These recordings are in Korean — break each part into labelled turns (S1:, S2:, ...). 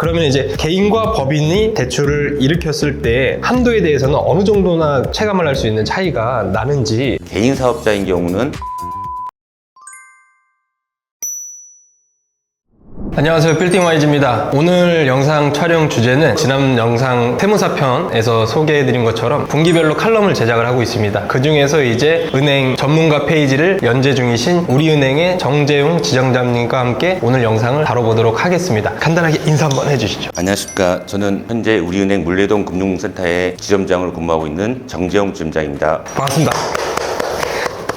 S1: 그러면 이제 개인과 법인이 대출을 일으켰을 때 한도에 대해서는 어느 정도나 체감을 할 수 있는 차이가 나는지.
S2: 개인 사업자인 경우는
S1: 안녕하세요, 빌딩와이즈입니다. 오늘 영상 촬영 주제는 지난 영상 세무사편에서 소개해드린 것처럼 분기별로 칼럼을 제작을 하고 있습니다. 그 중에서 이제 은행 전문가 페이지를 연재 중이신 우리은행의 정재용 지점장님과 함께 오늘 영상을 다뤄보도록 하겠습니다. 간단하게 인사 한번 해주시죠.
S2: 안녕하십니까. 저는 현재 우리은행 물레동 금융센터의 지점장으로 근무하고 있는 정재용 지점장입니다.
S1: 반갑습니다.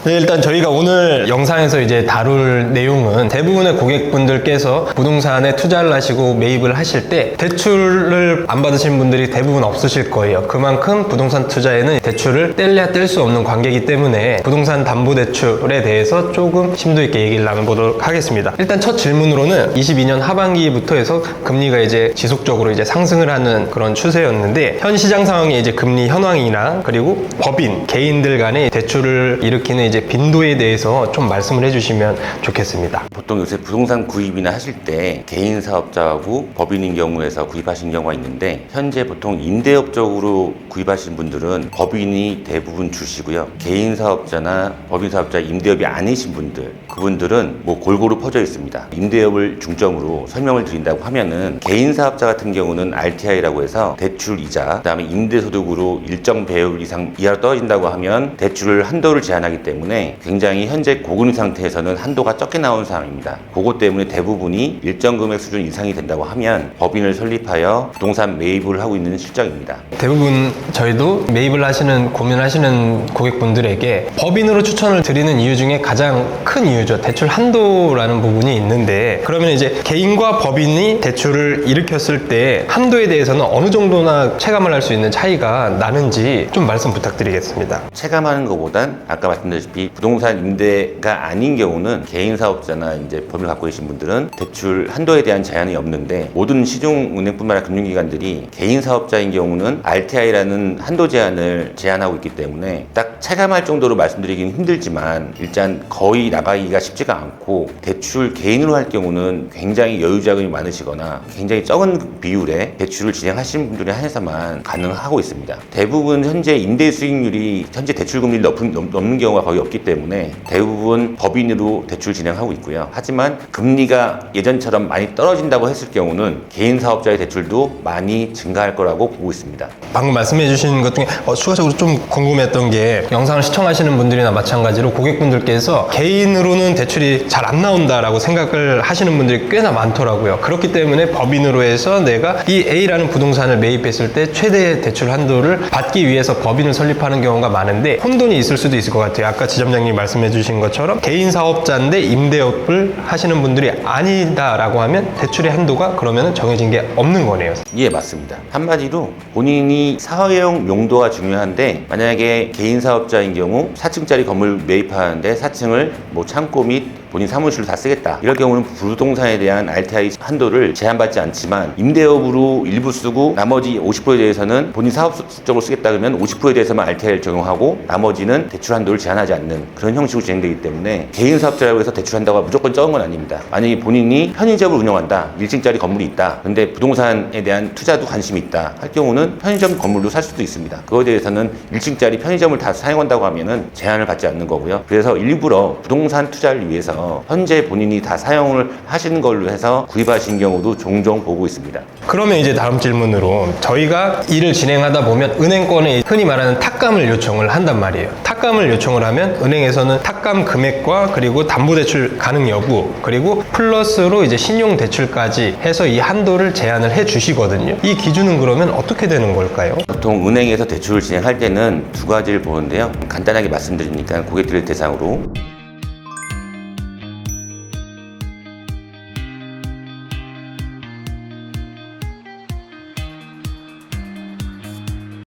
S1: 네, 일단 저희가 오늘 영상에서 이제 다룰 내용은 대부분의 고객분들께서 부동산에 투자를 하시고 매입을 하실 때 대출을 안 받으신 분들이 대부분 없으실 거예요. 그만큼 부동산 투자에는 대출을 뗄래야 뗄 수 없는 관계이기 때문에 부동산 담보대출에 대해서 조금 심도 있게 얘기를 나눠보도록 하겠습니다. 일단 첫 질문으로는 22년 하반기부터 해서 금리가 이제 지속적으로 이제 상승을 하는 그런 추세였는데, 현 시장 상황의 이제 금리 현황이나 그리고 법인, 개인들 간의 대출을 일으키는 이제 빈도에 대해서 좀 말씀을 해주시면 좋겠습니다.
S2: 보통 요새 부동산 구입이나 하실 때 개인 사업자하고 법인인 경우에서 구입하시는 경우가 있는데, 현재 보통 임대업 쪽으로 구입하시는 분들은 법인이 대부분 주시고요. 개인 사업자나 법인 사업자 임대업이 아니신 분들, 그분들은 뭐 골고루 퍼져 있습니다. 임대업을 중점으로 설명을 드린다고 하면은, 개인 사업자 같은 경우는 RTI라고 해서 대출 이자, 그다음에 임대소득으로 일정 배율 이상 이하로 떨어진다고 하면 대출을 한도를 제한하기 때문에 굉장히 현재 고금리 상태에서는 한도가 적게 나온 상황입니다. 그것 때문에 대부분이 일정 금액 수준 이상이 된다고 하면 법인을 설립하여 부동산 매입을 하고 있는 실정입니다.
S1: 대부분 저희도 매입을 하시는, 고민하시는 고객분들에게 법인으로 추천을 드리는 이유 중에 가장 큰 이유죠. 대출 한도라는 부분이 있는데, 그러면 이제 개인과 법인이 대출을 일으켰을 때 한도에 대해서는 어느 정도나 체감을 할 수 있는 차이가 나는지 좀 말씀 부탁드리겠습니다.
S2: 체감하는 것보단 아까 말씀드렸다시피 부동산 임대가 아닌 경우는 개인 사업자나 이제 법인을 갖고 계신 분들은 대출 한도에 대한 제한이 없는데, 모든 시중은행뿐만 아니라 금융기관들이 개인 사업자인 경우는 RTI라는 한도 제한을 제한하고 있기 때문에 딱 체감할 정도로 말씀드리기는 힘들지만, 일단 거의 나가기가 쉽지가 않고, 대출 개인으로 할 경우는 굉장히 여유 자금이 많으시거나 굉장히 적은 비율의 대출을 진행하시는 분들에 한해서만 가능하고 있습니다. 대부분 현재 임대 수익률이 현재 대출 금리를 넘는 경우가 거의 없기 때문에 대부분 법인으로 대출 진행하고 있고요. 하지만 금리가 예전처럼 많이 떨어진다고 했을 경우는 개인 사업자의 대출도 많이 증가할 거라고 보고 있습니다.
S1: 방금 말씀해 주신 것 중에 추가적으로 좀 궁금했던 게, 영상을 시청하시는 분들이나 마찬가지로 고객분들께서 개인으로는 대출이 잘 안 나온다라고 생각을 하시는 분들이 꽤나 많더라고요. 그렇기 때문에 법인으로 해서 내가 이 A라는 부동산을 매입했을 때 최대 대출 한도를 받기 위해서 법인을 설립하는 경우가 많은데, 혼돈이 있을 수도 있을 것 같아요. 아까 지점장님이 말씀해 주신 것처럼 개인 사업자인데 임대업을 하시는 분들이 아니다라고 하면 대출의 한도가 그러면 정해진 게 없는 거네요.
S2: 예, 맞습니다. 한마디로 본인이 사회용 용도가 중요한데, 만약에 개인 사업자인 경우 4층짜리 건물 매입하는데 4층을 뭐 창고 및 본인 사무실로 다 쓰겠다, 이럴 경우는 부동산에 대한 RTI 한도를 제한받지 않지만, 임대업으로 일부 쓰고 나머지 50%에 대해서는 본인 사업적으로 쓰겠다 그러면 50%에 대해서만 RTI를 적용하고 나머지는 대출 한도를 제한하지 않는 그런 형식으로 진행되기 때문에, 개인 사업자라고 해서 대출 한도가 무조건 적은 건 아닙니다. 만약에 본인이 편의점을 운영한다, 1층짜리 건물이 있다, 근데 부동산에 대한 투자도 관심이 있다 할 경우는 편의점 건물도 살 수도 있습니다. 그거에 대해서는 1층짜리 편의점을 다 사용한다고 하면은 제한을 받지 않는 거고요. 그래서 일부러 부동산 투자를 위해서 현재 본인이 다 사용을 하시는 걸로 해서 구입하신 경우도 종종 보고 있습니다.
S1: 그러면 이제 다음 질문으로, 저희가 일을 진행하다 보면 은행권에 흔히 말하는 탁감을 요청을 한단 말이에요. 탁감을 요청을 하면 은행에서는 탁감 금액과 그리고 담보대출 가능 여부, 그리고 플러스로 이제 신용대출까지 해서 이 한도를 제한을 해 주시거든요. 이 기준은 그러면 어떻게 되는 걸까요?
S2: 보통 은행에서 대출을 진행할 때는 두 가지를 보는데요. 간단하게 말씀드리니까 고객들을 대상으로,